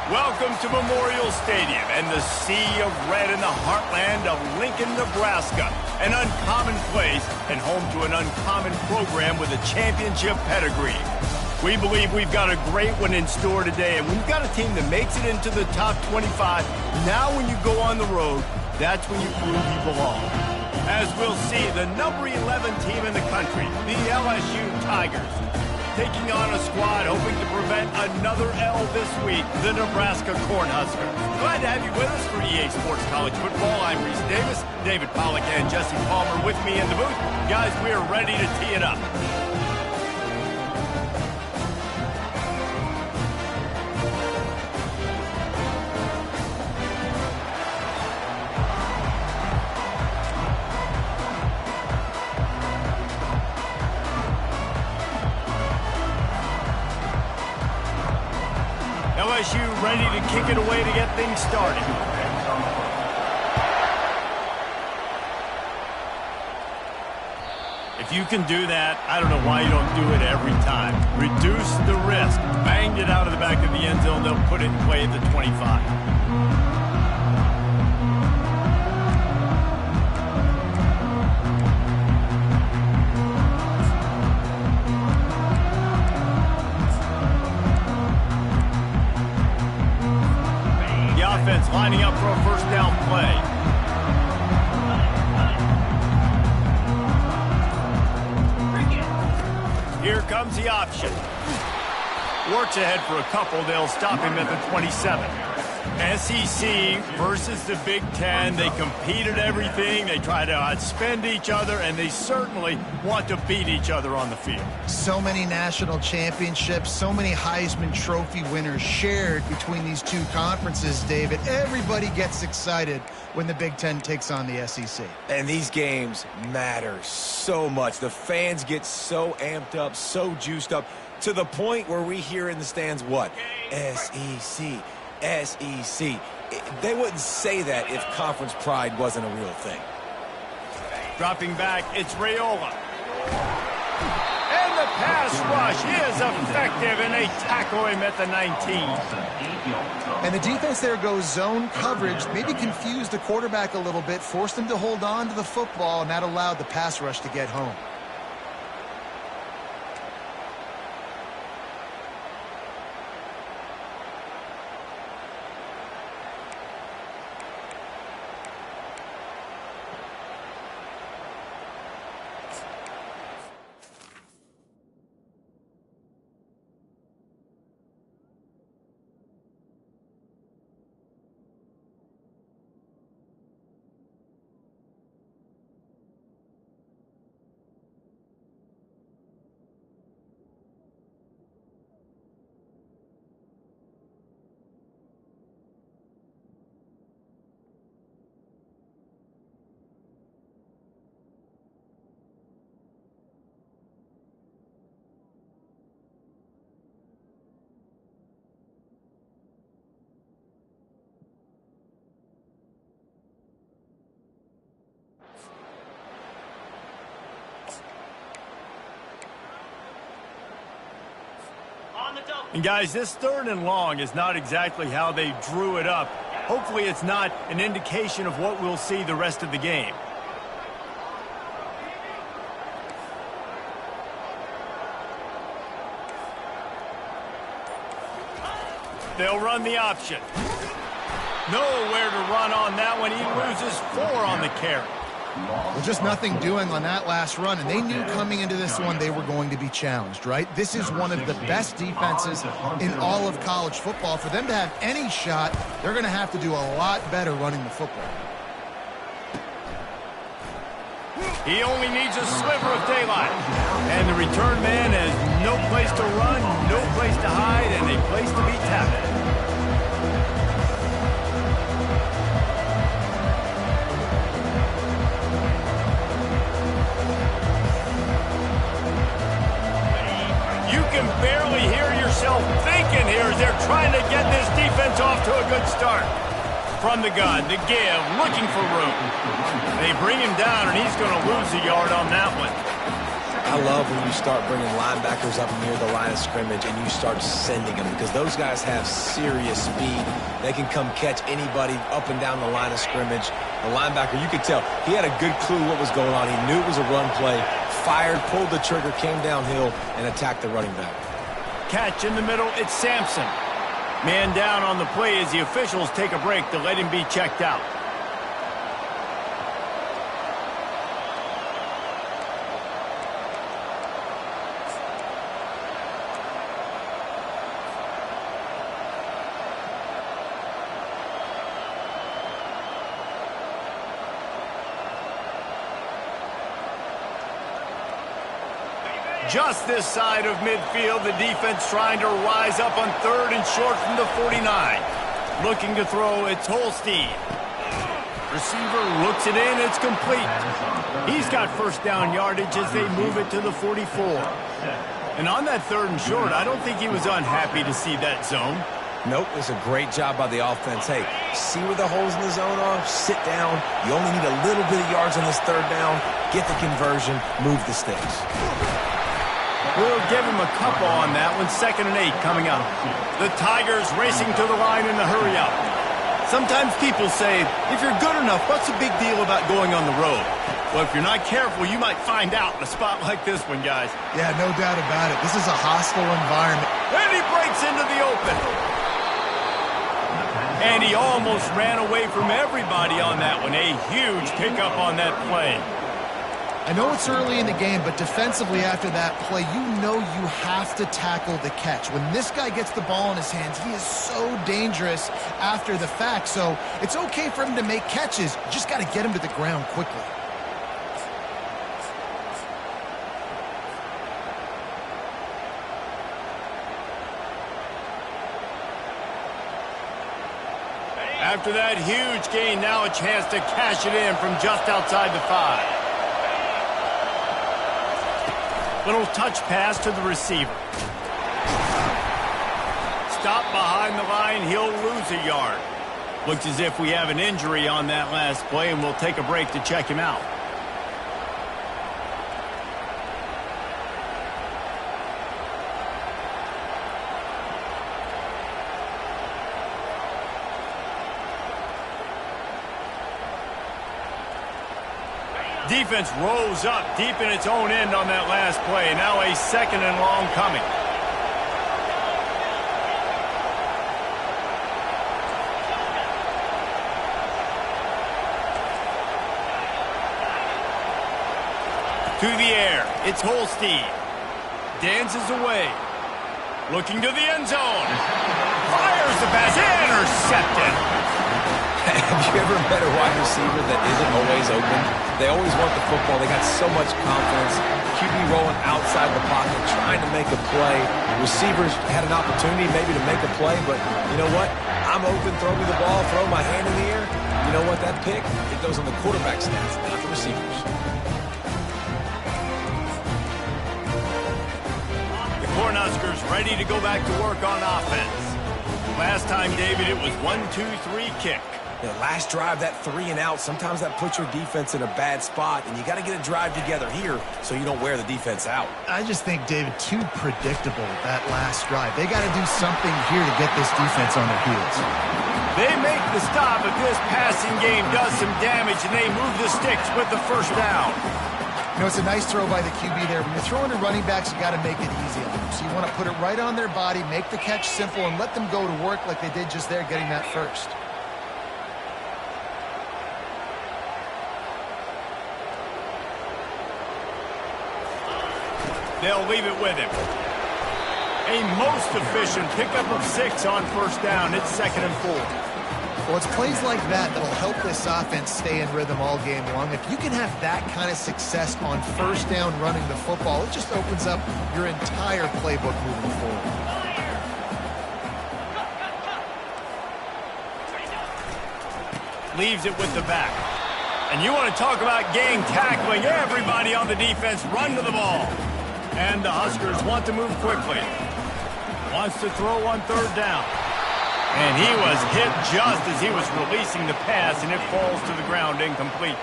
Welcome to Memorial Stadium and the sea of red in the heartland of Lincoln, Nebraska. An uncommon place and home to an uncommon program with a championship pedigree. We believe we've got a great one in store today, and we've got a team that makes it into the top 25. Now when you go on the road, that's when you prove you belong. As we'll see, the number 11 team in the country, the LSU Tigers, taking on a squad hoping to prevent another L this week, the Nebraska Cornhuskers. Glad to have you with us for EA Sports College Football. I'm Reese Davis, David Pollack and Jesse Palmer with me in the booth. Guys, we are ready to tee it up. LSU ready to kick it away to get things started. If you can do that, I don't know why you don't do it every time. Reduce the risk. Banged it out of the back of the end zone. They'll put it in play at the 25. Lining up for a first down play. Here comes the option. Works ahead for a couple. They'll stop him at the 27. SEC versus the Big Ten. They compete at everything. They try to outspend each other, and they certainly want to beat each other on the field. So many national championships, so many Heisman Trophy winners shared between these two conferences, David. Everybody gets excited when the Big Ten takes on the SEC. And these games matter so much. The fans get so amped up, so juiced up, to the point where we hear in the stands what? SEC. SEC. They wouldn't say that if conference pride wasn't a real thing. Dropping back, it's Raiola. And the pass rush is effective, and they tackle him at the 19. And the defense there goes zone coverage, maybe confused the quarterback a little bit, forced him to hold on to the football, and that allowed the pass rush to get home. And guys, this 3rd and long is not exactly how they drew it up. Hopefully it's not an indication of what we'll see the rest of the game. They'll run the option. Nowhere to run on that one. He loses 4 on the carry. Well, just nothing doing on that last run, and they knew coming into this one they were going to be challenged, right? This is one of the best defenses in all of college football. For them to have any shot, they're going to have to do a lot better running the football. He only needs a sliver of daylight. And the return man has no place to run, no place to hide, and a place to be tackled. Barely hear yourself thinking here as they're trying to get this defense off to a good start. From the gun, the give, looking for room. They bring him down, and he's going to lose a yard on that one. I love when you start bringing linebackers up near the line of scrimmage and you start sending them, because those guys have serious speed. They can come catch anybody up and down the line of scrimmage. The linebacker, you could tell, he had a good clue what was going on. He knew it was a run play, fired, pulled the trigger, came downhill, and attacked the running back. Catch in the middle, it's Sampson. Man down on the play as the officials take a break to let him be checked out. Just this side of midfield, the defense trying to rise up on 3rd and short from the 49. Looking to throw, it's Holstein. Receiver looks it in, it's complete. He's got first down yardage as they move it to the 44. And on that 3rd and short, I don't think he was unhappy to see that zone. Nope, it's a great job by the offense. Hey, see where the holes in the zone are? Sit down. You only need a little bit of yards on this 3rd down. Get the conversion, move the sticks. We'll give him a couple on that one. 2nd and 8 coming up. The Tigers racing to the line in the hurry-up. Sometimes people say, if you're good enough, what's the big deal about going on the road? Well, if you're not careful, you might find out in a spot like this one, guys. Yeah, no doubt about it. This is a hostile environment. And he breaks into the open. And he almost ran away from everybody on that one. A huge pickup on that play. I know it's early in the game, but defensively after that play, you know you have to tackle the catch. When this guy gets the ball in his hands, he is so dangerous after the fact. So it's okay for him to make catches. You just got to get him to the ground quickly. After that huge gain, now a chance to cash it in from just outside the 5. Little touch pass to the receiver. Stop behind the line, he'll lose a yard. Looks as if we have an injury on that last play, and we'll take a break to check him out. Defense rose up deep in its own end on that last play. Now a 2nd and long coming. To the air, it's Holstein. Dances away. Looking to the end zone. Fires the pass, intercepted. Have you ever met a wide receiver that isn't always open? They always want the football. They got so much confidence. QB rolling outside the pocket, trying to make a play. Receivers had an opportunity maybe to make a play, but you know what? I'm open, throw me the ball, throw my hand in the air. You know what? That pick, it goes on the quarterback stats, not the receivers. The Cornhuskers ready to go back to work on offense. Last time, David, it was 1-2-3 kick. Yeah, last drive, that 3 and out, sometimes that puts your defense in a bad spot, and you got to get a drive together here so you don't wear the defense out. I just think, David, too predictable, that last drive. They got to do something here to get this defense on their heels. They make the stop, but this passing game does some damage, and they move the sticks with the 1st down. You know, it's a nice throw by the QB there. When you're throwing to running backs, you got to make it easy on them. So you want to put it right on their body, make the catch simple, and let them go to work like they did just there, getting that 1st. They'll leave it with him. A most efficient pickup of 6 on 1st down. It's 2nd and 4. Well, it's plays like that that'll help this offense stay in rhythm all game long. If you can have that kind of success on 1st down running the football, it just opens up your entire playbook moving forward. Leaves it with the back. And you want to talk about game tackling. Everybody on the defense run to the ball. And the Huskers want to move quickly. Wants to throw on 3rd down. And he was hit just as he was releasing the pass, and it falls to the ground incomplete.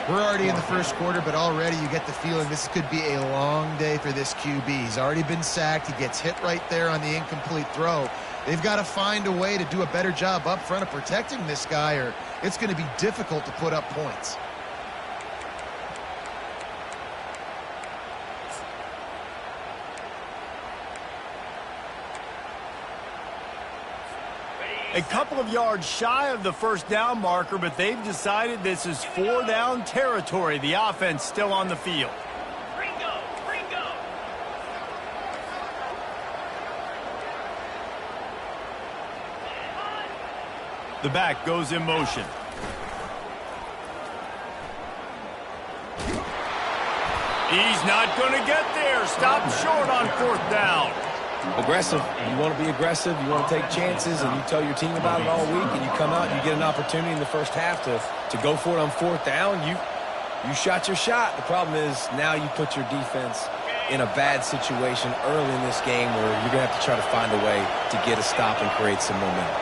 We're already in the first quarter, but already you get the feeling this could be a long day for this QB. He's already been sacked. He gets hit right there on the incomplete throw. They've got to find a way to do a better job up front of protecting this guy, or it's going to be difficult to put up points. A couple of yards shy of the first down marker, but they've decided this is 4-down territory. The offense still on the field. Ringo. The back goes in motion. He's not going to get there. Stop short on 4th down. Aggressive. You want to be aggressive. You want to take chances, and you tell your team about it all week, and you come out and you get an opportunity in the first half to go for it on 4th down. You shot your shot. The problem is now you put your defense in a bad situation early in this game where you're going to have to try to find a way to get a stop and create some momentum.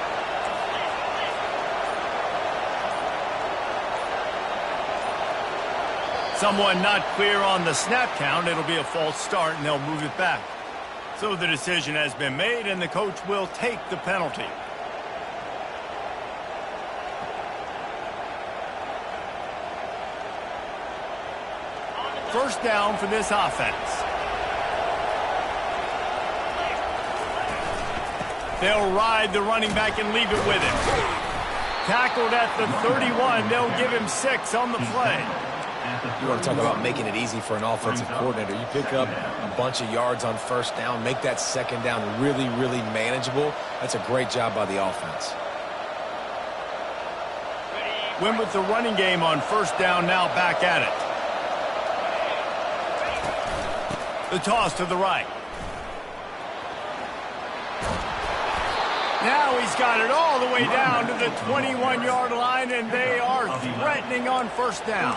Someone not clear on the snap count. It'll be a false start, and they'll move it back. So the decision has been made, and the coach will take the penalty. First down for this offense. They'll ride the running back and leave it with him. Tackled at the 31. They'll give him 6 on the play. You want to talk about making it easy for an offensive coordinator. You pick up a bunch of yards on first down, make that second down really, really manageable. That's a great job by the offense. Went with the running game on first down, now back at it. The toss to the right. Now he's got it all the way down to the 21-yard line, and they are threatening on first down.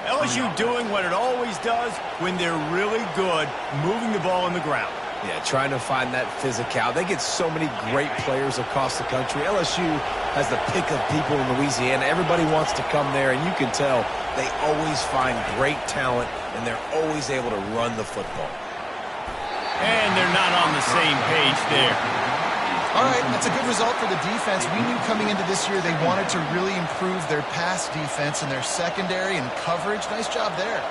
LSU doing what it always does when they're really good, moving the ball in the ground. Yeah, trying to find that physicality. They get so many great players across the country. LSU has the pick of people in Louisiana. Everybody wants to come there, and you can tell they always find great talent, and they're always able to run the football. And they're not on the same page there. All right, that's a good result for the defense. We knew coming into this year they wanted to really improve their pass defense and their secondary and coverage. Nice job there.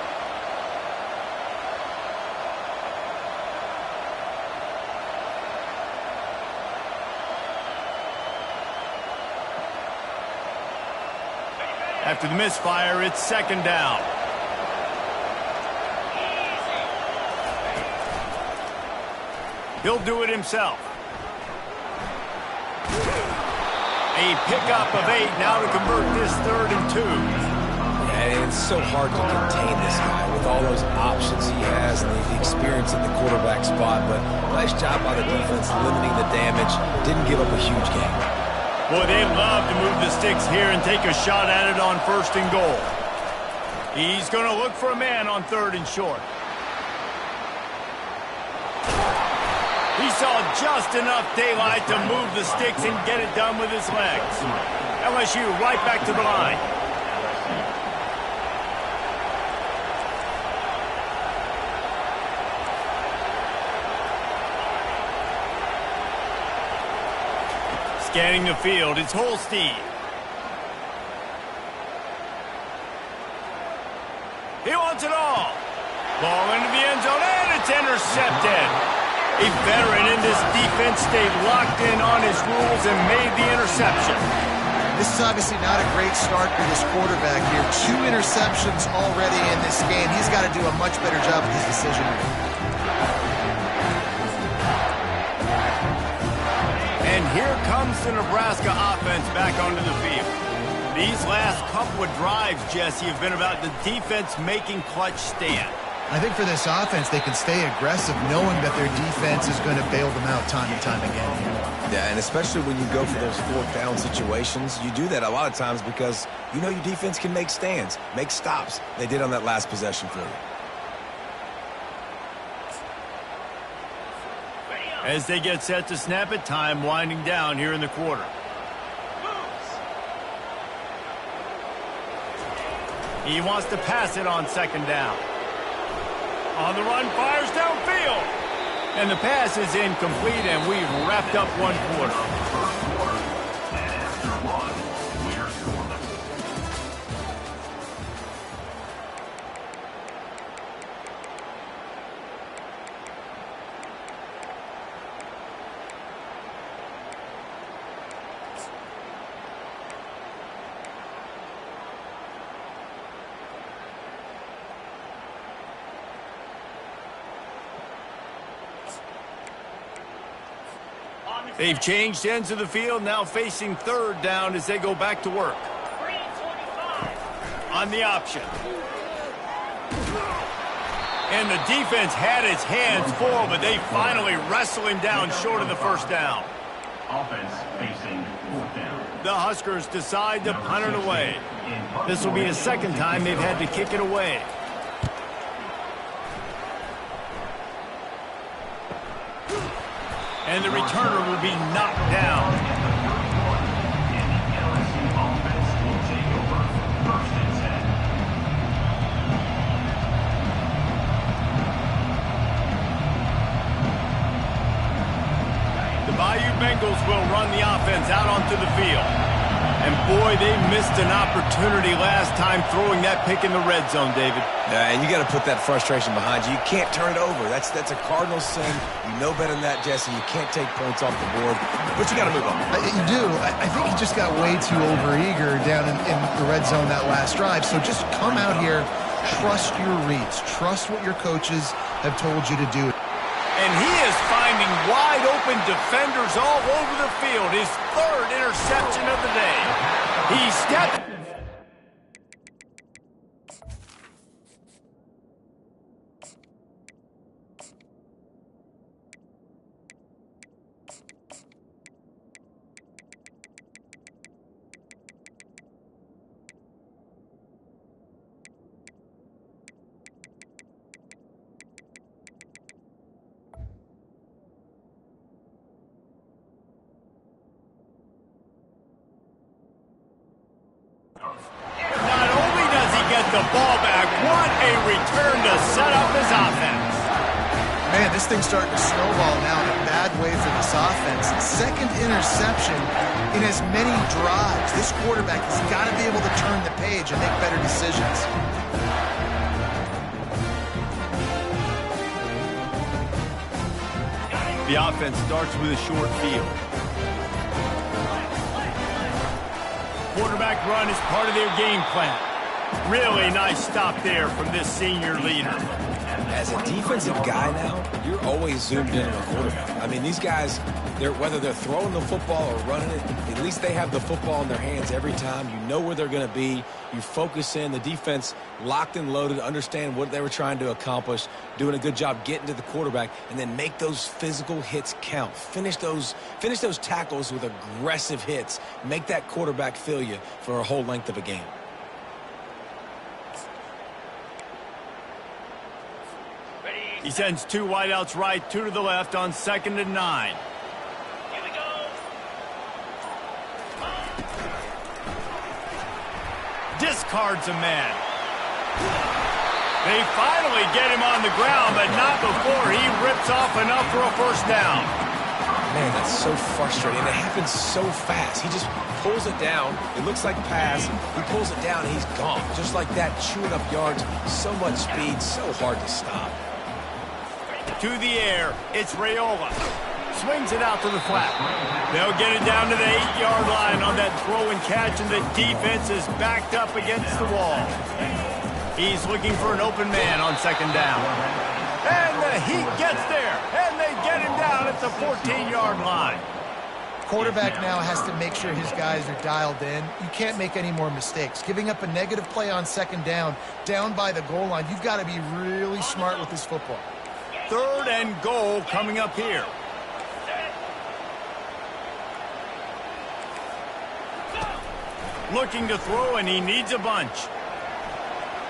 After the misfire, it's second down. He'll do it himself. A pickup of 8 now to convert this 3rd and 2. Yeah, it's so hard to contain this guy with all those options he has and the experience at the quarterback spot. But nice job by the defense limiting the damage. Didn't give up a huge gain. Boy, they'd love to move the sticks here and take a shot at it on 1st and goal. He's going to look for a man on 3rd and short. He saw just enough daylight to move the sticks and get it done with his legs. LSU right back to the line. Scanning the field, it's Holstein. He wants it all. Ball into the end zone, and it's intercepted. A veteran in this defense stayed locked in on his rules and made the interception. This is obviously not a great start for this quarterback here. 2 interceptions already in this game. He's got to do a much better job with his decision making. And here comes the Nebraska offense back onto the field. These last couple of drives, Jesse, have been about the defense making clutch stand. I think for this offense, they can stay aggressive knowing that their defense is going to bail them out time and time again here. Yeah, and especially when you go for those 4th down situations, you do that a lot of times because you know your defense can make stands, make stops. They did on that last possession for you. As they get set to snap it, time winding down here in the quarter. He wants to pass it on second down. On the run, fires downfield. And the pass is incomplete, and we've wrapped up one quarter. They've changed ends of the field, now facing third down as they go back to work. On the option. And the defense had its hands full, but they finally wrestle him down short of the first down. Offense facing fourth down. The Huskers decide to punt it away. This will be the second time they've had to kick it away. And the returner will be knocked down. The Bayou Bengals will run the offense out onto the field. And boy, they missed an opportunity last time throwing that pick in the red zone, David. And you got to put that frustration behind you. You can't turn it over. That's a Cardinals sin. You know better than that, Jesse. You can't take points off the board, but you got to move on. You do. I think he just got way too overeager down in the red zone that last drive. So just come out here, trust your reads, trust what your coaches have told you to do. And he is finding wide-open defenders all over the field. His third interception of the day. He stepped. Not only does he get the ball back, what a return to set up his offense. Man, this thing's starting to snowball now in a bad way for this offense. Second interception in as many drives. This quarterback has got to be able to turn the page and make better decisions. The offense starts with a short field. Quarterback run is part of their game plan. Really nice stop there from this senior leader. As a defensive guy now, you're always zoomed in on a quarterback. I mean, these guys, whether they're throwing the football or running it, at least they have the football in their hands every time. You know where they're going to be. You focus in. The defense locked and loaded, understand what they were trying to accomplish, doing a good job getting to the quarterback, and then make those physical hits count. Finish those tackles with aggressive hits. Make that quarterback feel you for a whole length of a game. He sends two wideouts right, two to the left on 2nd and 9. Here we go. Discards a man. They finally get him on the ground, but not before he rips off enough for a first down. Man, that's so frustrating. It happens so fast. He just pulls it down. It looks like a pass. He pulls it down, and he's gone. Just like that, chewing up yards. So much speed, so hard to stop. To the air, it's Raiola. Swings it out to the flat. They'll get it down to the 8-yard line on that throw and catch, and the defense is backed up against the wall. He's looking for an open man on 2nd down. And the Heat gets there, and they get him down at the 14-yard line. Quarterback now has to make sure his guys are dialed in. You can't make any more mistakes. Giving up a negative play on 2nd down by the goal line, you've got to be really smart with this football. 3rd and goal coming up here. Looking to throw, and he needs a bunch.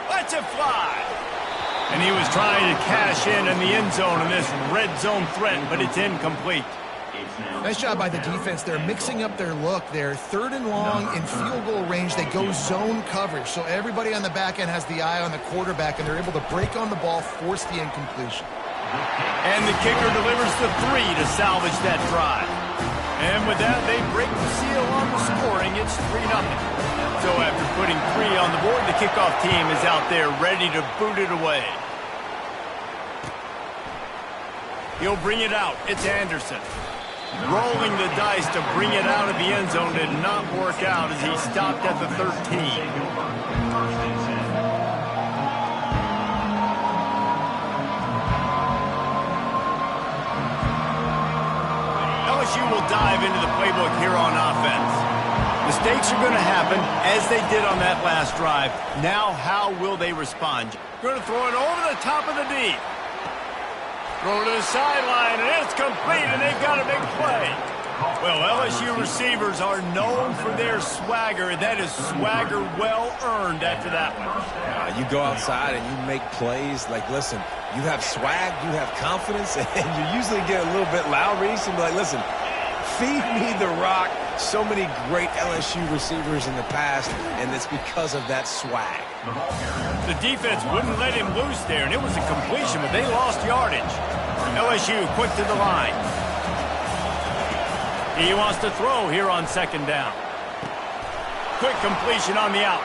Lets it fly. And he was trying to cash in the end zone in this red zone threat, but it's incomplete. Nice job by the defense. They're mixing up their look. They're 3rd and long in field goal range. They go zone coverage. So everybody on the back end has the eye on the quarterback, and they're able to break on the ball, force the incompletion. And the kicker delivers the 3 to salvage that drive. And with that, they break the seal on the scoring. It's 3-0. So after putting 3 on the board, the kickoff team is out there ready to boot it away. He'll bring it out. It's Anderson. Rolling the dice to bring it out of the end zone did not work out as he stopped at the 13. LSU will dive into the playbook here on offense. Mistakes are going to happen, as they did on that last drive. Now, how will they respond? Going to throw it over the top of the D. Throw to the sideline, and it's complete, and they've got a big play. Well, LSU receivers are known for their swagger, and that is swagger well-earned after that one. You go outside and you make plays. Like, listen, you have swag, you have confidence, and you usually get a little bit loud, Reese, and be like, listen, feed me the rock. So many great LSU receivers in the past, and it's because of that swag. The defense wouldn't let him loose there, and it was a completion, but they lost yardage. LSU quick to the line. He wants to throw here on 2nd down. Quick completion on the out.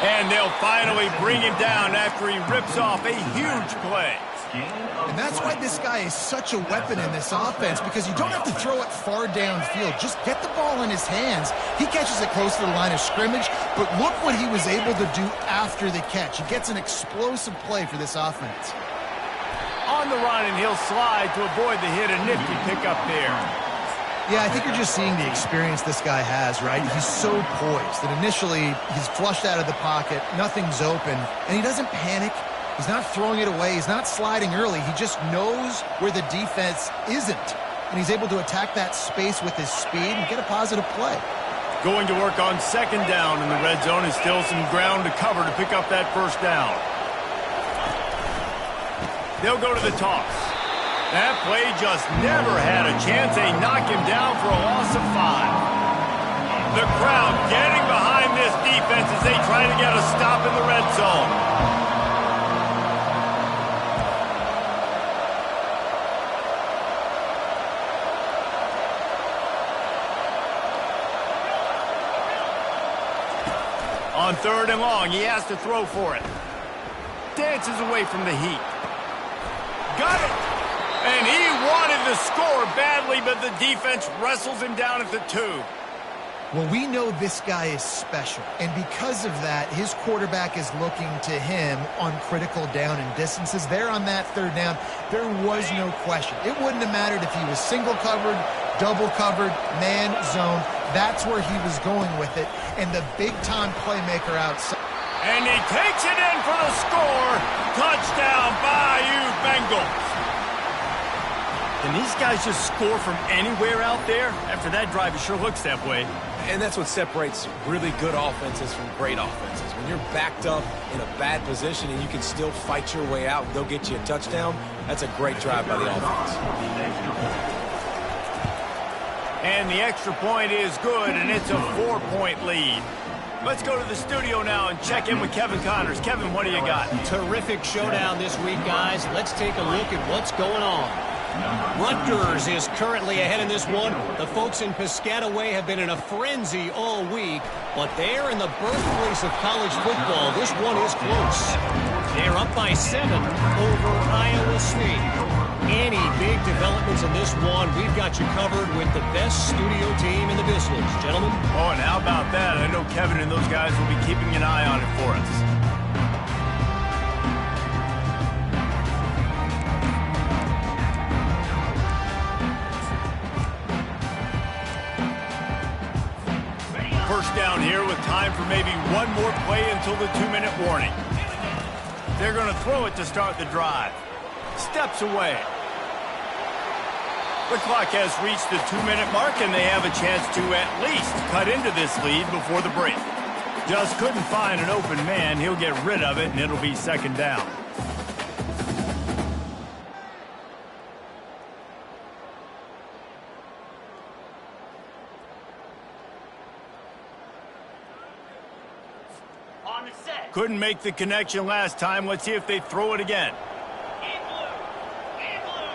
And they'll finally bring him down after he rips off a huge play. And that's why this guy is such a weapon in this offense, because you don't have to throw it far downfield. Just get the ball in his hands. He catches it close to the line of scrimmage, but look what he was able to do after the catch. He gets an explosive play for this offense. On the run, and he'll slide to avoid the hit. A nifty pickup there. Yeah, I think you're just seeing the experience this guy has, right? He's so poised that initially he's flushed out of the pocket, nothing's open, and he doesn't panic. He's not throwing it away. He's not sliding early. He just knows where the defense isn't, and he's able to attack that space with his speed and get a positive play. Going to work on 2nd down in the red zone, and still some ground to cover to pick up that 1st down. They'll go to the toss. That play just never had a chance. They knock him down for a loss of 5. The crowd getting behind this defense as they try to get a stop in the red zone. On 3rd and long, he has to throw for it. Dances away from the heat. Got it! And he wanted to score badly, but the defense wrestles him down at the 2. Well, we know this guy is special, and because of that, his quarterback is looking to him on critical down and distances. There on that 3rd down, there was no question. It wouldn't have mattered if he was single covered, double covered, man, zone. That's where he was going with it, and the big-time playmaker outside. And he takes it in for the score. Touchdown, Bayou Bengals. Can these guys just score from anywhere out there? After that drive, it sure looks that way. And that's what separates really good offenses from great offenses. When you're backed up in a bad position and you can still fight your way out and go get you a touchdown, that's a great drive by the offense. And the extra point is good, and it's a 4-point lead. Let's go to the studio now and check in with Kevin Connors. Kevin, what do you got? Terrific showdown this week, guys. Let's take a look at what's going on. Rutgers is currently ahead in this one. The folks in Piscataway have been in a frenzy all week, but they're in the birthplace of college football. This one is close. They're up by 7 over Iowa State. Any big developments in this one, we've got you covered with the best studio team in the business, gentlemen. Oh, and how about that? I know Kevin and those guys will be keeping an eye on it for us. First down here with time for maybe one more play until the 2-minute warning. They're going to throw it to start the drive. Steps away. The clock has reached the 2-minute mark, and they have a chance to at least cut into this lead before the break. Just couldn't find an open man. He'll get rid of it, and it'll be 2nd down. On the set. Couldn't make the connection last time. Let's see if they throw it again. In blue. In blue.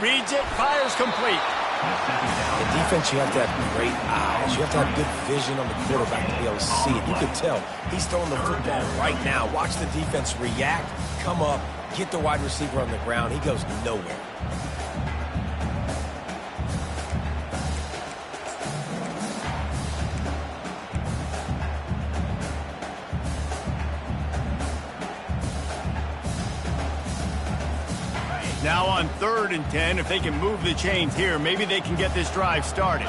Reads it, fires complete. The defense, you have to have great eyes. You have to have good vision on the quarterback to be able to see it. You could tell he's throwing the football right now. Watch the defense react, come up, get the wide receiver on the ground. He goes nowhere. Now on 3rd and 10, if they can move the chains here, maybe they can get this drive started.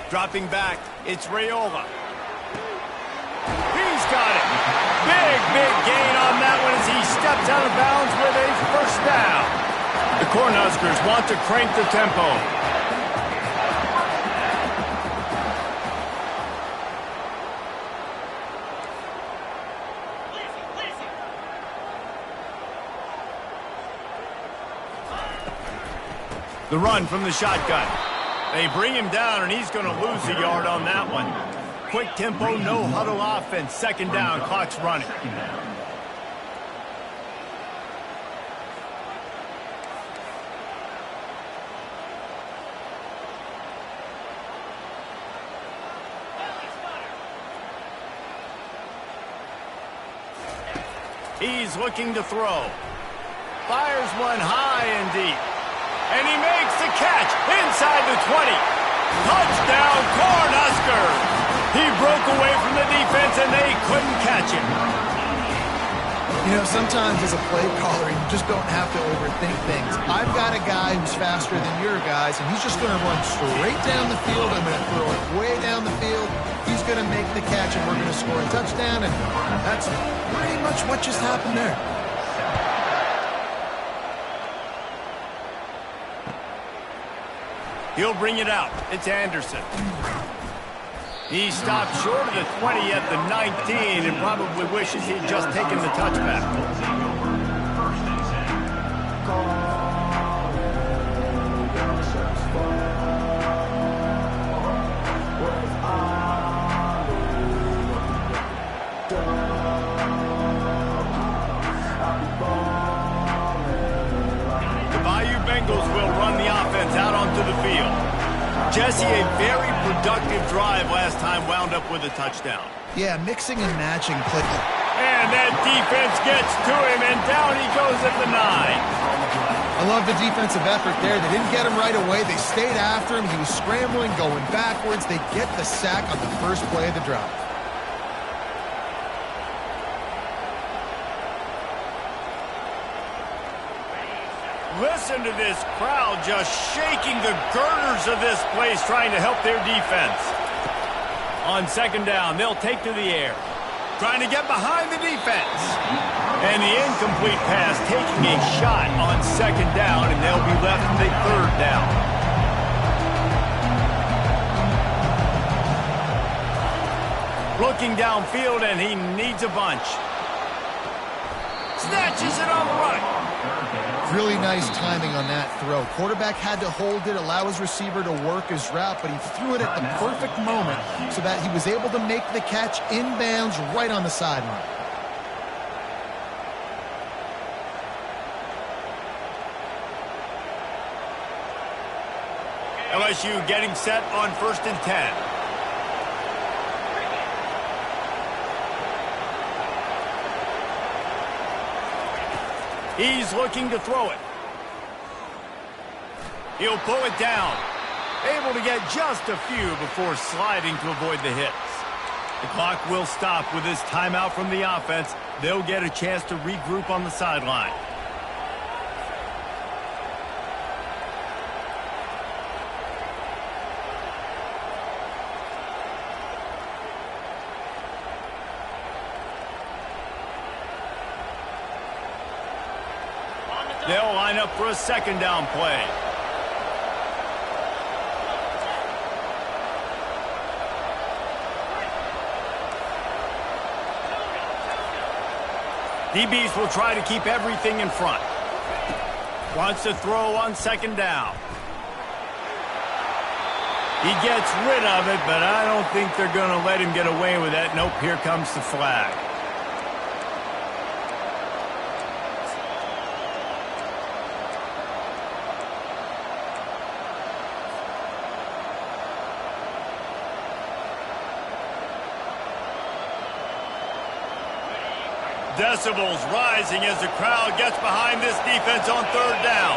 Dropping back, it's Raiola. He's got it. Big gain on that one as he steps out of bounds with a first down. The Cornhuskers want to crank the tempo. The run from the shotgun. They bring him down, and he's going to lose a yard on that one. Quick tempo, no huddle offense. 2nd down, clock's running. He's looking to throw. Fires one high and deep. And he makes the catch inside the 20. Touchdown, Cornhuskers! He broke away from the defense and they couldn't catch him. You know, sometimes as a play caller, you just don't have to overthink things. I've got a guy who's faster than your guys, and he's just going to run straight down the field. I'm going to throw it way down the field. He's going to make the catch, and we're going to score a touchdown, and that's pretty much what just happened there. He'll bring it out. It's Anderson. He stopped short of the 20 at the 19 and probably wishes he'd just taken the touchback. The Bayou Bengals will run the offense out onto the field. Jesse, a very productive drive last time, wound up with a touchdown. Yeah, mixing and matching play. And that defense gets to him, and down he goes at the 9. I love the defensive effort there. They didn't get him right away. They stayed after him. He was scrambling, going backwards. They get the sack on the first play of the drive. Listen to this crowd just shaking the girders of this place, trying to help their defense. On 2nd down, they'll take to the air, trying to get behind the defense. And the incomplete pass taking a shot on 2nd down, and they'll be left with a 3rd down. Looking downfield, and he needs a bunch. Snatches it on the run. Really nice timing on that throw. Quarterback had to hold it, allow his receiver to work his route, but he threw it at the perfect moment so that he was able to make the catch inbounds right on the sideline. LSU getting set on 1st and 10. He's looking to throw it. He'll pull it down. Able to get just a few before sliding to avoid the hits. The clock will stop with this timeout from the offense. They'll get a chance to regroup on the sideline. They'll line up for a 2nd down play. DBs will try to keep everything in front. Wants to throw on second down. He gets rid of it, but I don't think they're going to let him get away with that. Nope, here comes the flag. Decibels rising as the crowd gets behind this defense on third down.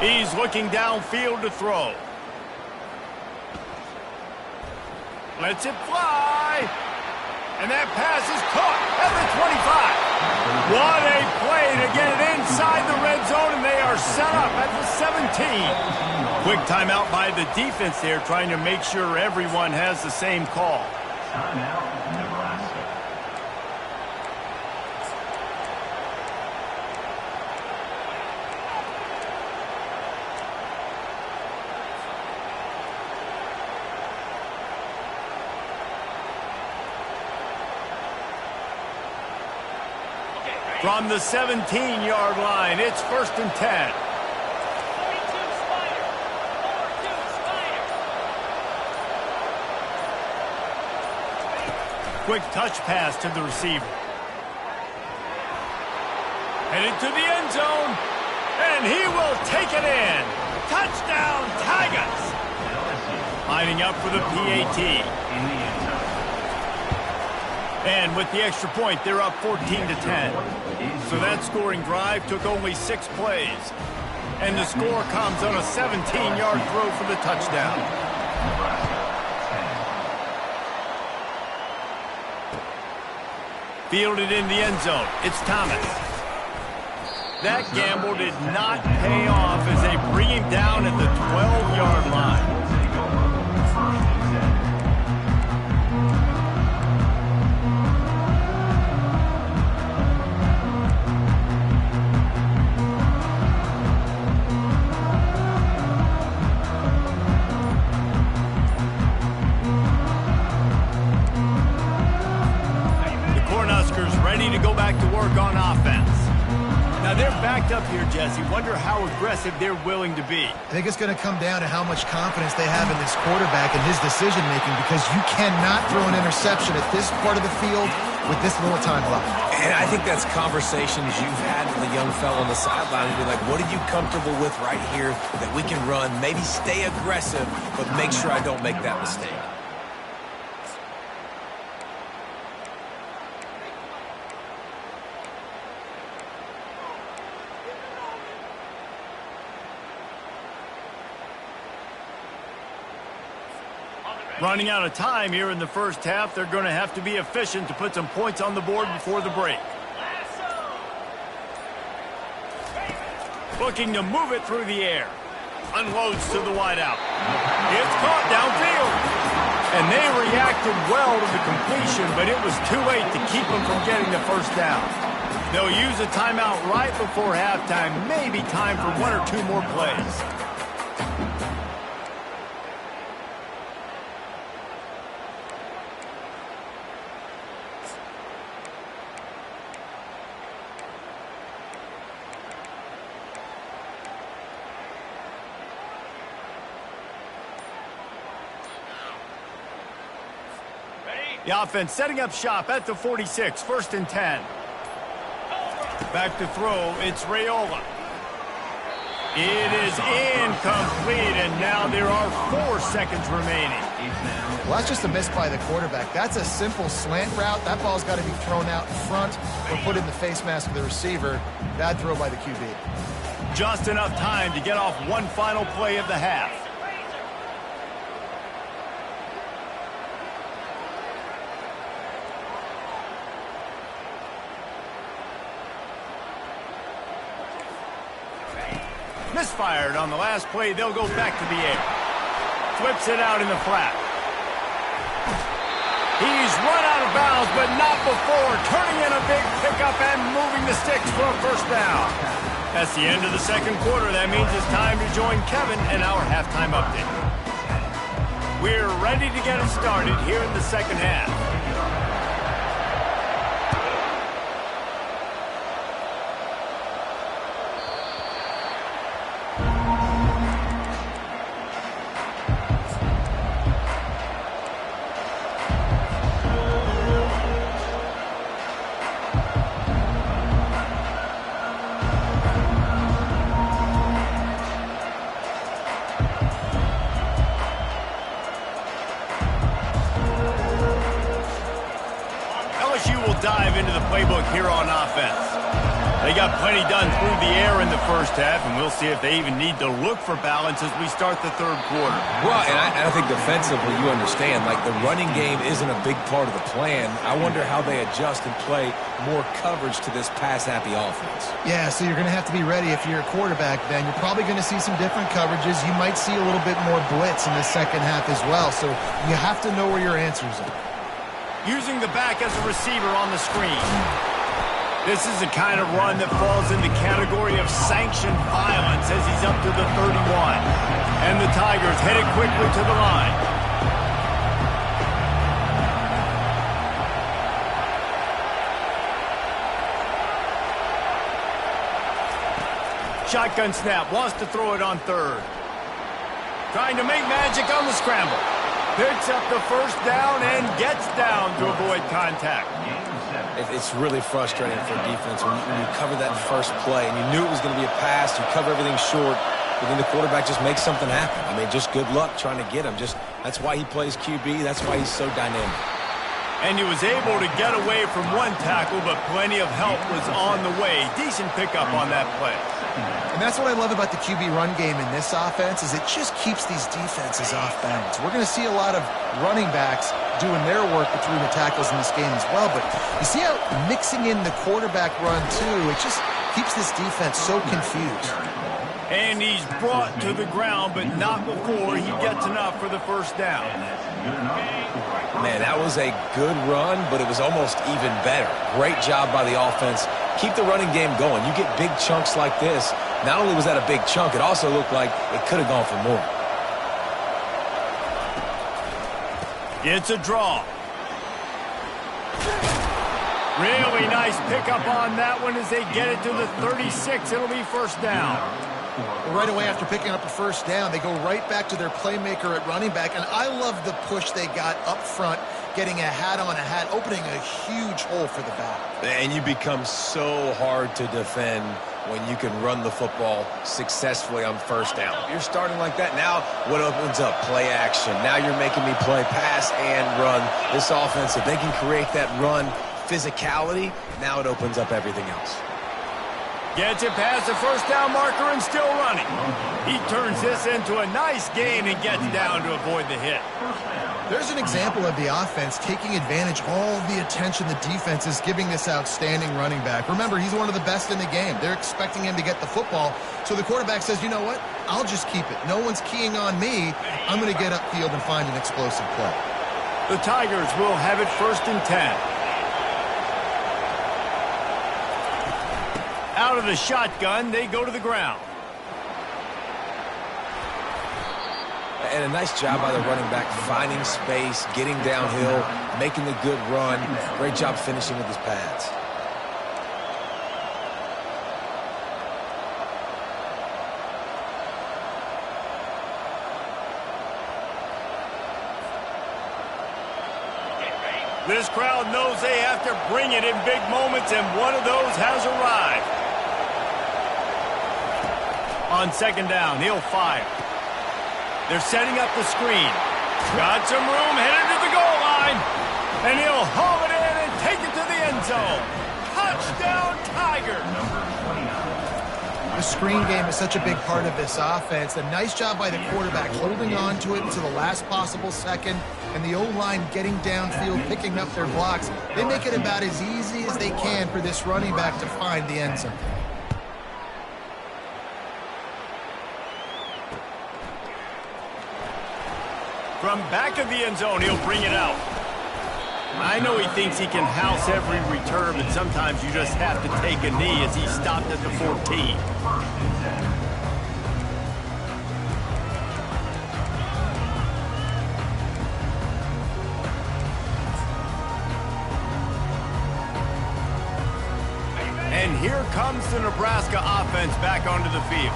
He's looking downfield to throw. Lets it fly. And that pass is caught at the 25. What a play to get it inside the red zone, and they are set up at the 17. Quick timeout by the defense there, trying to make sure everyone has the same call. Timeout, Nebraska. From the 17-yard line, it's 1st and 10. 42 Spider. 42 Spider. Quick touch pass to the receiver. Headed to the end zone, and he will take it in. Touchdown, Tigers! Lining up for the PAT. In the end zone. And with the extra point, they're up 14-10. So that scoring drive took only 6 plays. And the score comes on a 17-yard throw for the touchdown. Fielded in the end zone. It's Thomas. That gamble did not pay off as they bring him down at the 12-yard line. Ready to go back to work on offense. Now they're backed up here, Jesse. Wonder how aggressive they're willing to be. I think it's going to come down to how much confidence they have in this quarterback and his decision-making, because you cannot throw an interception at this part of the field with this little time left. And I think that's conversations you've had with the young fellow on the sideline and be like, what are you comfortable with right here that we can run? Maybe stay aggressive, but make sure I don't make that mistake. Running out of time here in the first half. They're going to have to be efficient to put some points on the board before the break. Looking to move it through the air. Unloads to the wideout. It's caught downfield. And they reacted well to the completion, but it was too late to keep them from getting the first down. They'll use a timeout right before halftime. Maybe time for 1 or 2 more plays. The offense setting up shop at the 46, 1st and 10. Back to throw, it's Raiola. It is incomplete, and now there are 4 seconds remaining. Well, that's just a miss by the quarterback. That's a simple slant route. That ball's got to be thrown out in front or put in the face mask of the receiver. Bad throw by the QB. Just enough time to get off one final play of the half. Misfired on the last play. They'll go back to the air. Flips it out in the flat. He's run out of bounds, but not before turning in a big pickup and moving the sticks for a first down. That's the end of the second quarter. That means it's time to join Kevin in our halftime update. We're ready to get it started here in the second half. into the playbook here on offense. They got plenty done through the air in the first half, and we'll see if they even need to look for balance as we start the third quarter. Well, and I think defensively, you understand, like the running game isn't a big part of the plan. I wonder how they adjust and play more coverage to this pass-happy offense. Yeah, so you're going to have to be ready if you're a quarterback then. You're probably going to see some different coverages. You might see a little bit more blitz in the second half as well, so you have to know where your answers are. Using the back as a receiver on the screen. This is the kind of run that falls in the category of sanctioned violence as he's up to the 31. And the Tigers headed quickly to the line. Shotgun snap, wants to throw it on third. Trying to make magic on the scramble. Picks up the first down and gets down to avoid contact. It's really frustrating for defense when you cover that first play and you knew it was going to be a pass, you cover everything short, but then the quarterback just makes something happen. I mean, just good luck trying to get him. That's why he plays QB. That's why he's so dynamic. And he was able to get away from one tackle, but plenty of help was on the way. Decent pickup on that play. And that's what I love about the QB run game in this offense is it just keeps these defenses off balance. We're going to see a lot of running backs doing their work between the tackles in this game as well. But you see how mixing in the quarterback run too, it just keeps this defense so confused. And he's brought to the ground, but not before he gets enough for the first down. Man, that was a good run, but it was almost even better. Great job by the offense. Keep the running game going. You get big chunks like this. Not only was that a big chunk, it also looked like it could have gone for more. It's a draw. Really nice pickup on that one as they get it to the 36. It'll be first down. Well, right away after picking up a first down, they go right back to their playmaker at running back. And I love the push they got up front, getting a hat on a hat, opening a huge hole for the back. And you become so hard to defend when you can run the football successfully on first down. You're starting like that. Now what opens up? Play action. Now you're making me play pass and run. This offense, if they can create that run physicality, now it opens up everything else. Gets it past the first down marker and still running. He turns this into a nice gain and gets down to avoid the hit. There's an example of the offense taking advantage of all the attention the defense is giving this outstanding running back. Remember, he's one of the best in the game. They're expecting him to get the football. So the quarterback says, you know what? I'll just keep it. No one's keying on me. I'm going to get upfield and find an explosive play. The Tigers will have it 1st and 10. Out of the shotgun, they go to the ground. And a nice job by the running back, finding space, getting downhill, making the good run. Great job finishing with his pads. This crowd knows they have to bring it in big moments, and one of those has arrived. On second down, he'll fire. They're setting up the screen. Got some room, headed to the goal line. And he'll haul it in and take it to the end zone. Touchdown, Tigers! The screen game is such a big part of this offense. A nice job by the quarterback holding on to it until the last possible second, and the O-line getting downfield, picking up their blocks. They make it about as easy as they can for this running back to find the end zone. From back of the end zone, he'll bring it out. I know he thinks he can house every return, but sometimes you just have to take a knee as he stopped at the 14. And here comes the Nebraska offense back onto the field.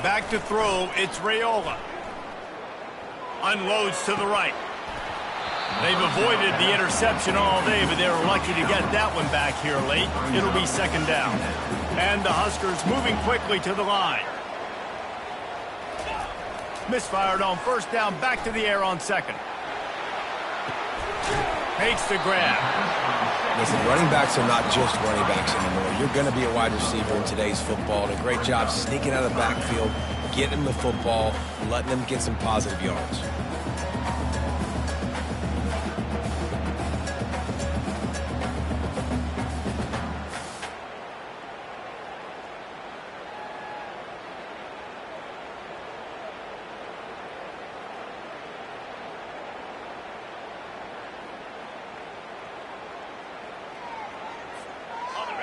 Back to throw, it's Raiola. Unloads to the right. They've avoided the interception all day, but they were lucky to get that one back here late. It'll be second down. And the Huskers moving quickly to the line. Misfired on first down, back to the air on second. Makes the grab. Listen, running backs are not just running backs anymore. You're going to be a wide receiver in today's football. And a great job sneaking out of the backfield, getting them the football, letting them get some positive yards.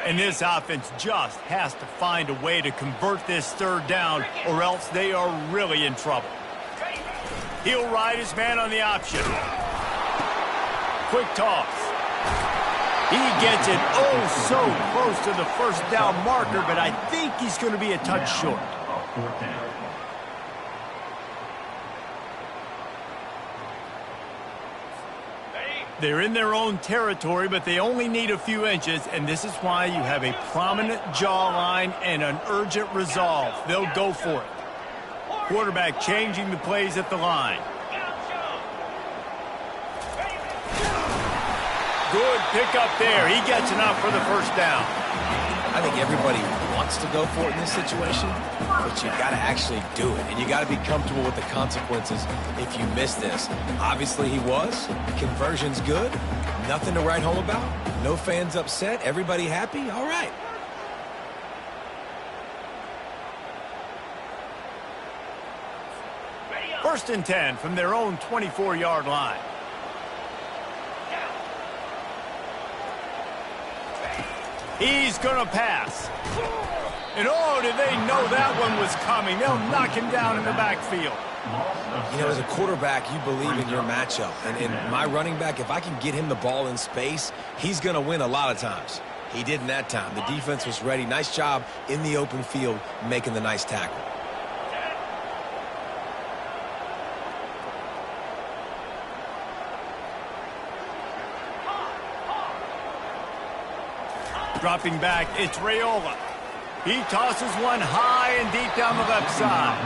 And this offense just has to find a way to convert this third down, or else they are really in trouble. He'll ride his man on the option. Quick toss. He gets it oh so close to the first down marker, but I think he's going to be a touch short. Fourth down. They're in their own territory, but they only need a few inches, and this is why you have a prominent jawline and an urgent resolve. They'll go for it. Quarterback changing the plays at the line. Good pickup there. He gets enough for the first down. I think everybody wants to go for it in this situation, but you got to actually do it, and you got to be comfortable with the consequences if you miss this. Obviously, he was. Conversion's good. Nothing to write home about. No fans upset. Everybody happy. All right. First and 10 from their own 24-yard line. He's going to pass. And oh, did they know that one was coming. They'll knock him down in the backfield. You know, as a quarterback, you believe in your matchup. And in my running back, if I can get him the ball in space, he's going to win a lot of times. He didn't that time. The defense was ready. Nice job in the open field making the nice tackle. Dropping back, it's Raiola. He tosses one high and deep down the left side.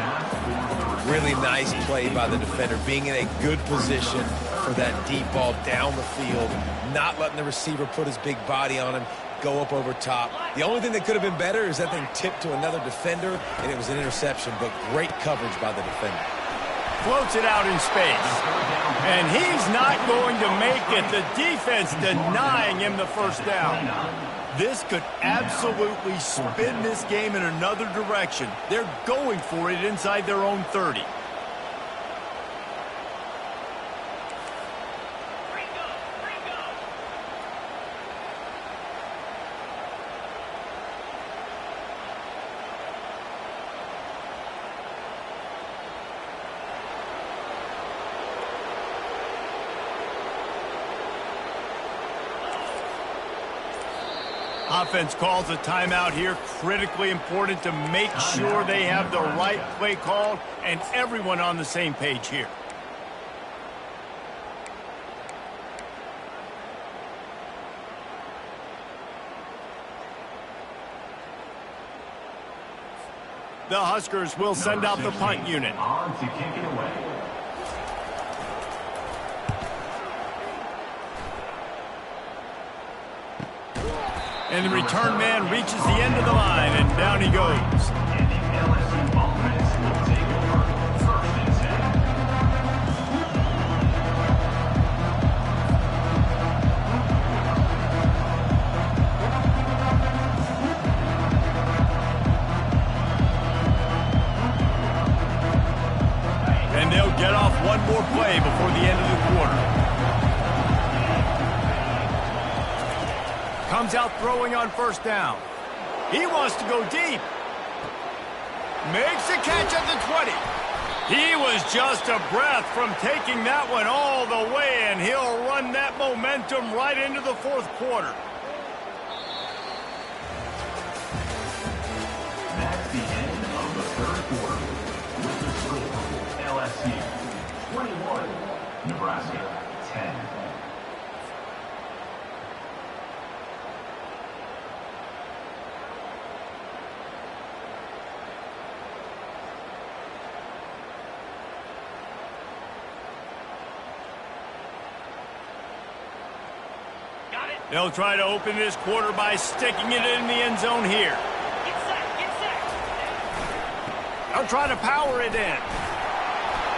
Really nice play by the defender, being in a good position for that deep ball down the field, not letting the receiver put his big body on him, go up over top. The only thing that could have been better is that thing tipped to another defender, and it was an interception, but great coverage by the defender. Floats it out in space. And he's not going to make it. The defense denying him the first down. This could absolutely spin this game in another direction. They're going for it inside their own 30. Offense calls a timeout here. Critically important to make sure they have the right play called and everyone on the same page here. The Huskers will send out the punt unit. On to kick it away. And the return man reaches the end of the line, and down he goes. And the LSU offense will take over. First and 10. And they'll get off one more play before the end of the quarter. Comes out throwing on first down. He wants to go deep. Makes a catch at the 20. He was just a breath from taking that one all the way, and he'll run that momentum right into the fourth quarter. That's the end of the third quarter. With the score, LSU 21, Nebraska 10. They'll try to open this quarter by sticking it in the end zone here. Get set, get set. They'll try to power it in.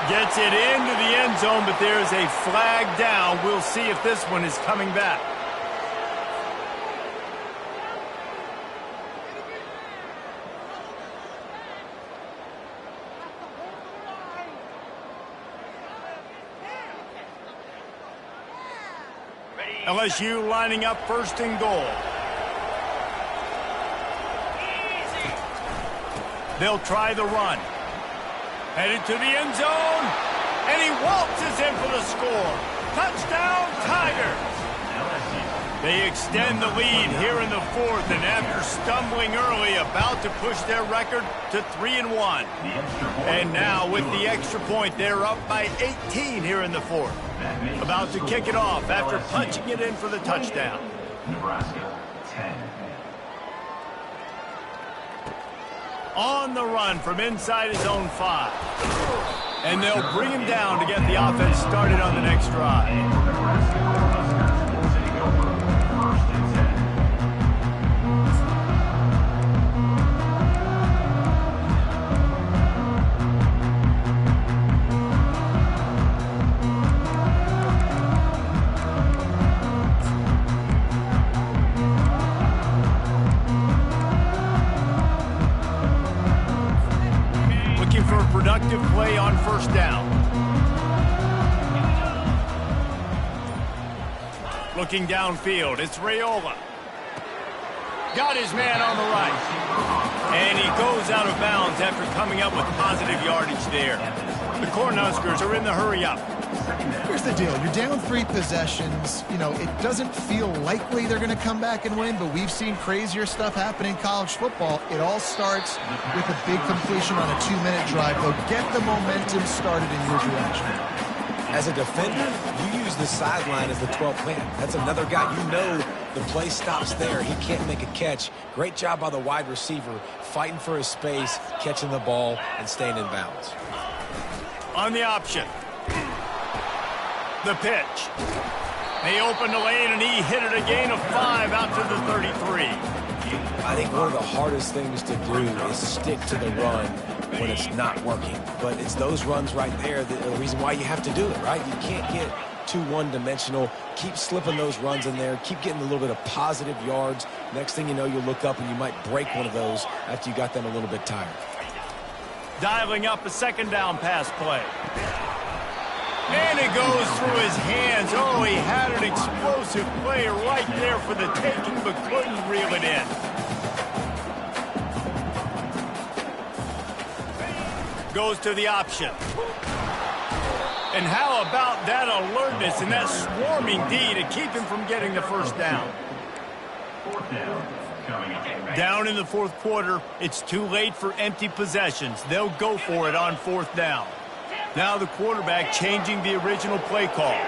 Gets it into the end zone, but there's a flag down. We'll see if this one is coming back. LSU lining up first and goal. They'll try the run. Headed to the end zone, and he waltzes in for the score. Touchdown, Tigers! They extend the lead here in the fourth, and after stumbling early, about to push their record to 3-1. And now, with the extra point, they're up by 18 here in the fourth. About to kick it off after punching it in for the touchdown. Nebraska, 10. On the run from inside his own 5. And they'll bring him down to get the offense started on the next drive. For a productive play on first down. Looking downfield, it's Raiola. Got his man on the right. And he goes out of bounds after coming up with positive yardage there. The Cornhuskers are in the hurry-up. Here's the deal. You're down 3 possessions. You know, it doesn't feel likely they're going to come back and win, but we've seen crazier stuff happen in college football. It all starts with a big completion on a 2-minute drive. They'll get the momentum started in your direction. As a defender, you use the sideline as the 12th man. That's another guy. You know the play stops there. He can't make a catch. Great job by the wide receiver, fighting for his space, catching the ball, and staying in bounds. On the option. The pitch. They opened the lane, and he hit it a gain of 5 out to the 33. I think one of the hardest things to do is stick to the run when it's not working. But it's those runs right there that are the reason why you have to do it, right? You can't get too one-dimensional. Keep slipping those runs in there. Keep getting a little bit of positive yards. Next thing you know, you'll look up and you might break one of those after you got them a little bit tired. Dialing up a second down pass play. And it goes through his hands. Oh, he had an explosive play right there for the taking, but couldn't reel it in. Goes to the option. And how about that alertness and that swarming D to keep him from getting the first down? Fourth down. Down in the fourth quarter, it's too late for empty possessions. They'll go for it on fourth down. Now the quarterback changing the original play call.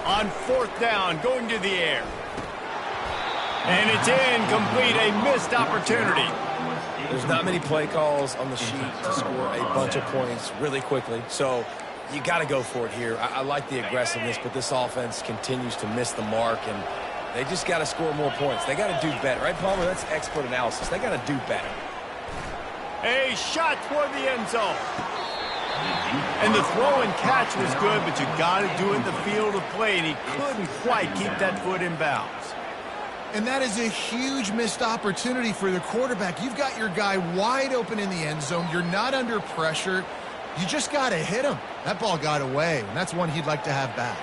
On fourth down, going to the air. And it's incomplete, a missed opportunity. There's not many play calls on the sheet to score a bunch of points really quickly, so you got to go for it here. I like the aggressiveness, but this offense continues to miss the mark, and they just got to score more points. They got to do better, right, Palmer? That's expert analysis. They got to do better. A shot toward the end zone. And the throw and catch was good, but you got to do it in the field of play, and he couldn't quite keep that foot in bounds. And that is a huge missed opportunity for the quarterback. You've got your guy wide open in the end zone. You're not under pressure. You just got to hit him. That ball got away, and that's one he'd like to have back.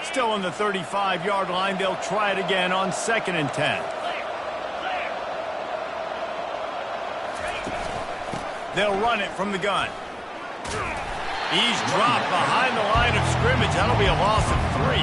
Still on the 35-yard line. They'll try it again on 2nd and 10. They'll run it from the gun. He's dropped behind the line of scrimmage. That'll be a loss of 3.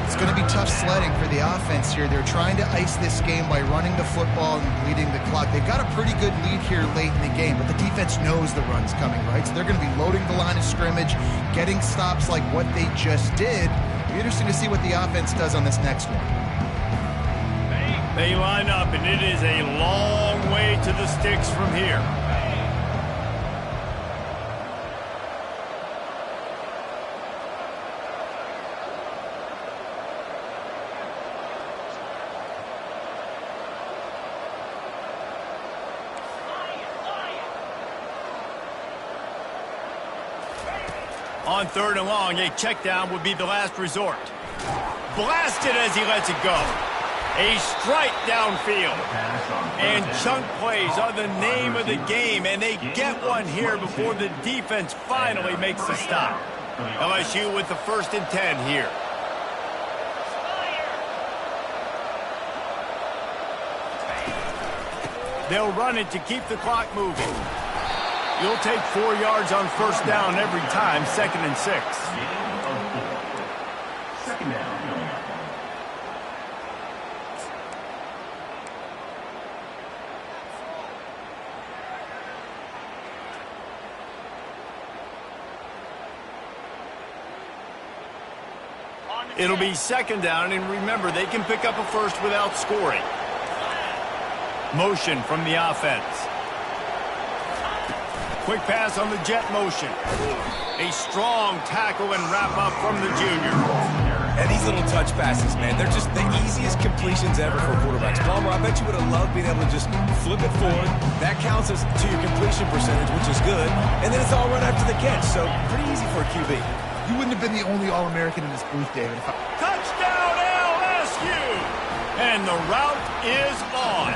It's going to be tough sledding for the offense here. They're trying to ice this game by running the football and bleeding the clock. They've got a pretty good lead here late in the game, but the defense knows the run's coming, right? So they're going to be loading the line of scrimmage, getting stops like what they just did. It'll be interesting to see what the offense does on this next one. They line up, and it is a long way to the sticks from here. On 3rd and long, a check down would be the last resort. Blasted as he lets it go. A strike downfield. And chunk plays are the name of the game, and they get one here before the defense finally makes the stop. LSU with the 1st and 10 here. They'll run it to keep the clock moving. You'll take 4 yards on 1st down every time, 2nd and 6. Second down. It'll be 2nd down, and remember, they can pick up a first without scoring. Motion from the offense. Quick pass on the jet motion. A strong tackle and wrap up from the junior. And these little touch passes, man, they're just the easiest completions ever for quarterbacks. Palmer, I bet you would have loved being able to just flip it forward. That counts as to your completion percentage, which is good. And then it's all run after the catch, so pretty easy for a QB. You wouldn't have been the only All-American in this booth, David. Touchdown LSU! And the route is on.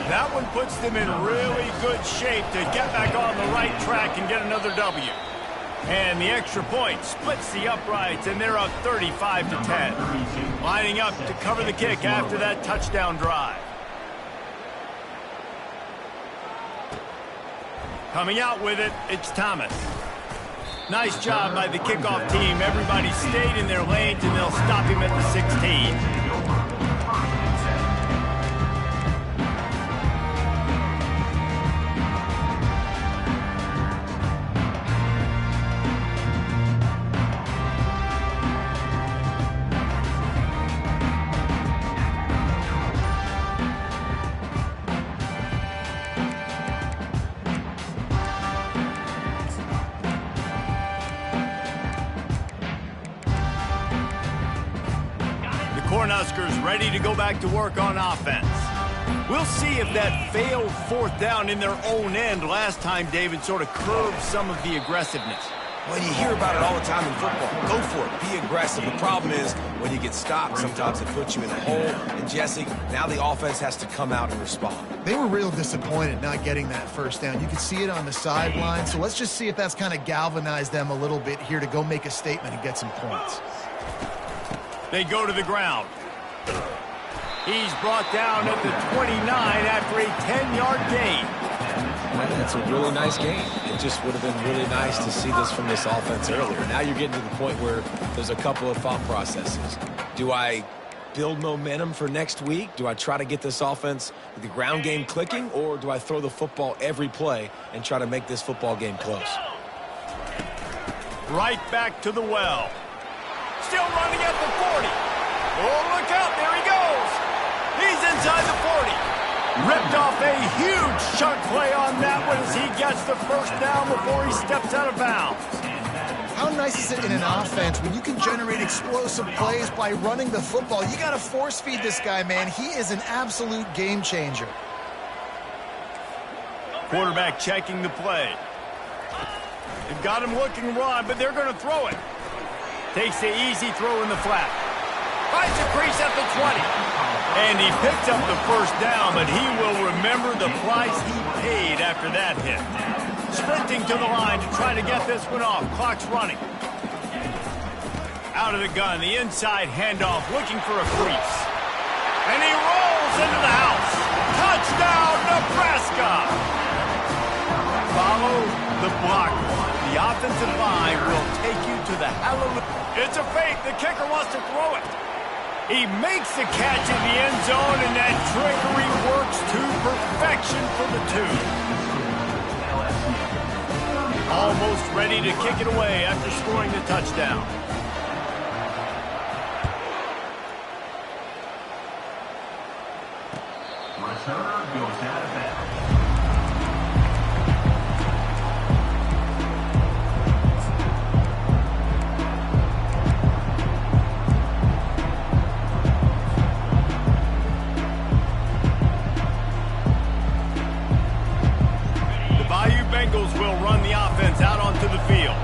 That one puts them in really good shape to get back on the right track and get another W. And the extra point splits the uprights, and they're up 35-10. Lining up to cover the kick after that touchdown drive. Coming out with it, it's Thomas. Nice job by the kickoff team. Everybody stayed in their lanes, and they'll stop him at the 16. Cornhuskers ready to go back to work on offense. We'll see if that failed 4th down in their own end last time, David, sort of curbed some of the aggressiveness. Well, you hear about it all the time in football. Go for it. Be aggressive. The problem is when you get stopped, sometimes it puts you in a hole. And, Jesse, now the offense has to come out and respond. They were real disappointed not getting that 1st down. You could see it on the sideline. So let's just see if that's kind of galvanized them a little bit here to go make a statement and get some points. They go to the ground. He's brought down at the 29 after a 10-yard gain. That's a really nice game. It just would have been really nice to see this from this offense earlier. Now you're getting to the point where there's a couple of thought processes. Do I build momentum for next week? Do I try to get this offense, the ground game clicking, or do I throw the football every play and try to make this football game close? Right back to the well. Still running at the 40. Oh, look out. There he goes. He's inside the 40. Ripped off a huge chunk play on that one as he gets the 1st down before he steps out of bounds. How nice is it in an offense when you can generate explosive plays by running the football? You got to force feed this guy, man. He is an absolute game changer. Quarterback checking the play. They've got him looking run, but they're going to throw it. Takes the easy throw in the flat. Finds a crease at the 20. And he picked up the 1st down, but he will remember the price he paid after that hit. Sprinting to the line to try to get this one off. Clock's running. Out of the gun, the inside handoff, looking for a crease. And he rolls into the house. Touchdown, Nebraska! Follow the block. The offensive line will take you to the hallelujah. It's a fake. The kicker wants to throw it. He makes the catch in the end zone, and that trickery works to perfection for the 2. Almost ready to kick it away after scoring the touchdown. Returner goes out of bounds. Bengals will run the offense out onto the field.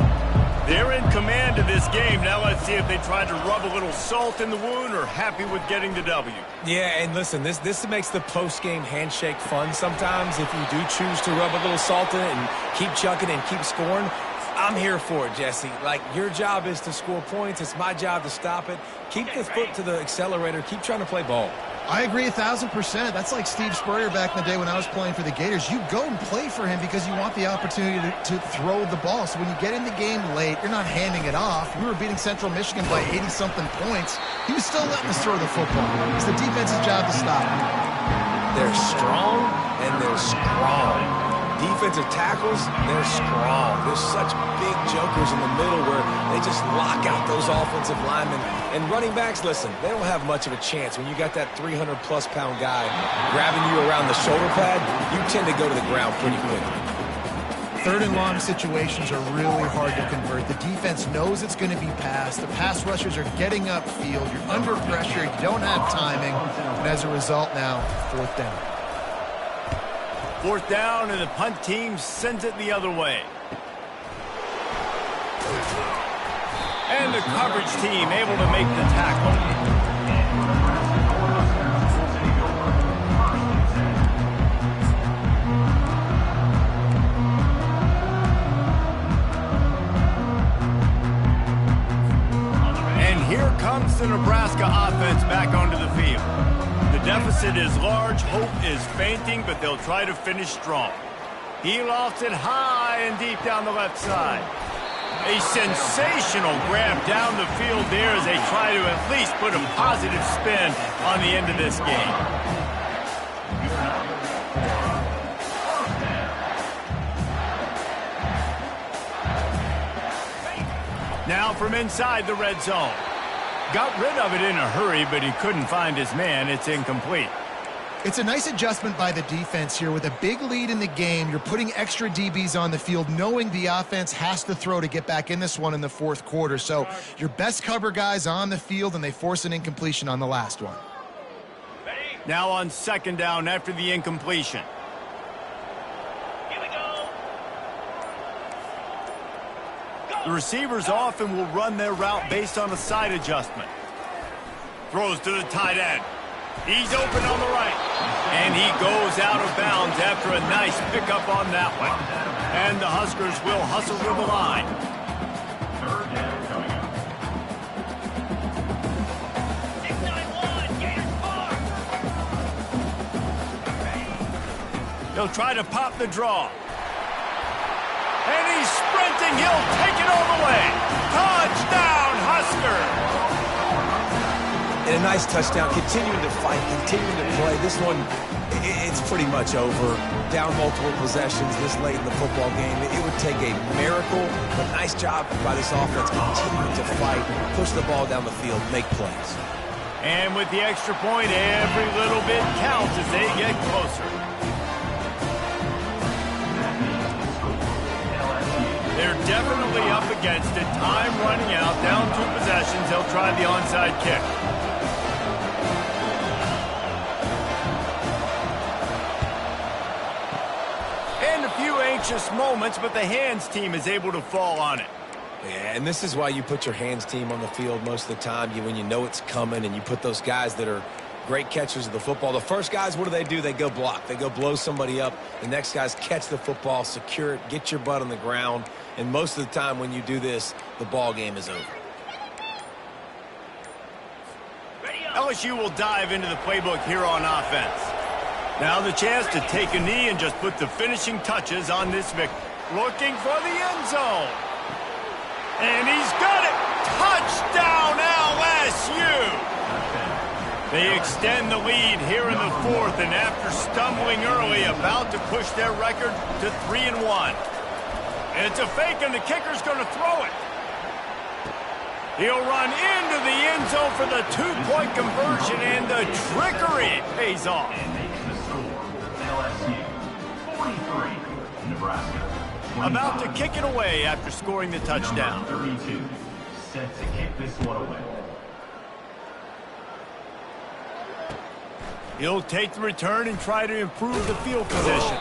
if they tried to rub a little salt in the wound or happy with getting the W. Yeah, and listen, this makes the post-game handshake fun sometimes if you do choose to rub a little salt in it and keep chucking and keep scoring. I'm here for it, Jesse. Like, your job is to score points. It's my job to stop it. Keep the foot to the accelerator. Keep trying to play ball. I agree 1,000%. That's like Steve Spurrier back in the day when I was playing for the Gators. You go and play for him because you want the opportunity to throw the ball. So when you get in the game late, you're not handing it off. We were beating Central Michigan by 80-something points. He was still letting us throw the football. It's the defense's job to stop him. They're strong and they're strong. Defensive tackles, they're strong. There's such big jokers in the middle where they just lock out those offensive linemen. And running backs, listen, they don't have much of a chance. When you got that 300-plus pound guy grabbing you around the shoulder pad, you tend to go to the ground pretty quickly. Third and long situations are really hard to convert. The defense knows it's going to be passed. The pass rushers are getting upfield. You're under pressure. You don't have timing. And as a result now, fourth down. Fourth down, and the punt team sends it the other way. And the coverage team able to make the tackle. Here comes the Nebraska offense back onto the field. The deficit is large, hope is fainting, but they'll try to finish strong. He lofts it high and deep down the left side. A sensational grab down the field there as they try to at least put a positive spin on the end of this game. Now from inside the red zone. Got rid of it in a hurry, but he couldn't find his man. It's incomplete. It's a nice adjustment by the defense here. With a big lead in the game, you're putting extra DBs on the field, knowing the offense has to throw to get back in this one in the fourth quarter. So your best cover guys on the field, and they force an incompletion on the last one. Now on second down after the incompletion. The receivers often will run their route based on a side adjustment. Throws to the tight end. He's open on the right. And he goes out of bounds after a nice pickup on that one. And the Huskers will hustle to the line. Third down coming up. 691, Gators 4. He'll try to pop the draw. And he's sprinting. He'll take it all the way. Touchdown, Husker! And a nice touchdown. Continuing to fight, continuing to play. This one, it's pretty much over. Down multiple possessions this late in the football game. It would take a miracle, but nice job by this offense continuing to fight, push the ball down the field, make plays. And with the extra point, every little bit counts as they get closer. They're definitely up against it. Time running out. Down 2 possessions. They'll try the onside kick. And a few anxious moments, but the hands team is able to fall on it. Yeah, and this is why you put your hands team on the field most of the time. When you know it's coming, and you put those guys that are great catchers of the football. The first guys, what do? They go block. They go blow somebody up. The next guys catch the football, secure it, get your butt on the ground. And most of the time when you do this, the ball game is over. LSU will dive into the playbook here on offense. Now the chance to take a knee and just put the finishing touches on this victory. Looking for the end zone. And he's got it. Touchdown, LSU! They extend the lead here in the fourth, and after stumbling early, about to push their record to 3-1. It's a fake, and the kicker's going to throw it. He'll run into the end zone for the 2-point conversion, and the trickery pays off. And makes the score. LSU 43, Nebraska 25. About to kick it away after scoring the touchdown. Number 32, set to kick this one away. He'll take the return and try to improve the field position.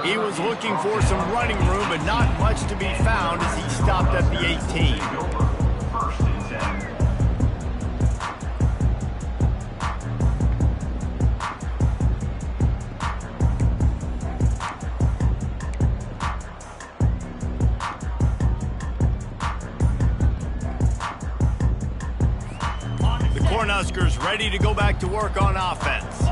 He was looking for some running room, but not much to be found as he stopped at the 18. First and 10. Huskers ready to go back to work on offense.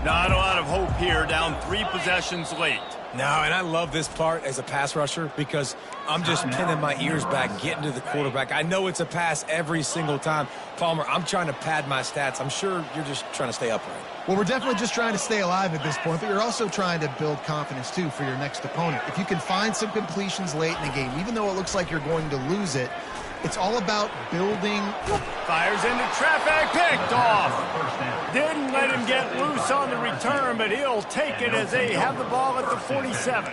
Not a lot of hope here, down 3 possessions late. No, and I love this part as a pass rusher because I'm just pinning my ears back, getting to the quarterback. I know it's a pass every single time. Palmer, I'm trying to pad my stats. I'm sure you're just trying to stay upright. Well, we're definitely just trying to stay alive at this point, but you're also trying to build confidence, too, for your next opponent. If you can find some completions late in the game, even though it looks like you're going to lose it, it's all about building. Fires into traffic, picked off. Didn't let him get loose on the return, but he'll take it as they have the ball at the 47.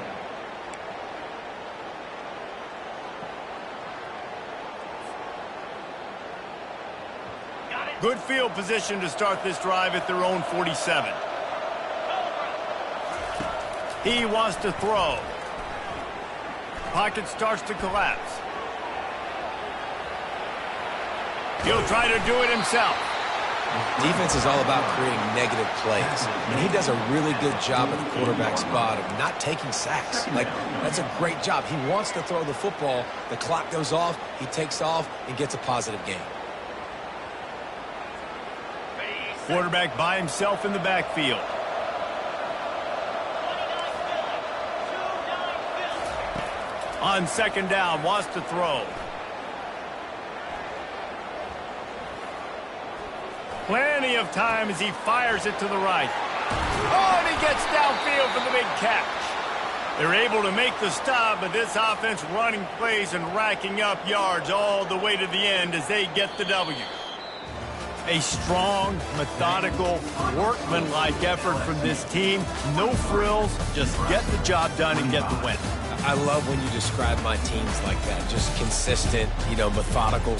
Good field position to start this drive at their own 47. He wants to throw. Pocket starts to collapse. He'll try to do it himself. Defense is all about creating negative plays, and he does a really good job at the quarterback spot of not taking sacks. Like, that's a great job. He wants to throw the football. The clock goes off. He takes off and gets a positive gain. Quarterback by himself in the backfield. On second down, wants to throw. Plenty of time as he fires it to the right. Oh, and he gets downfield for the big catch. They're able to make the stop, but this offense running plays and racking up yards all the way to the end as they get the W. A strong, methodical, workmanlike effort from this team. No frills, just get the job done and get the win. I love when you describe my teams like that. Just consistent, methodical,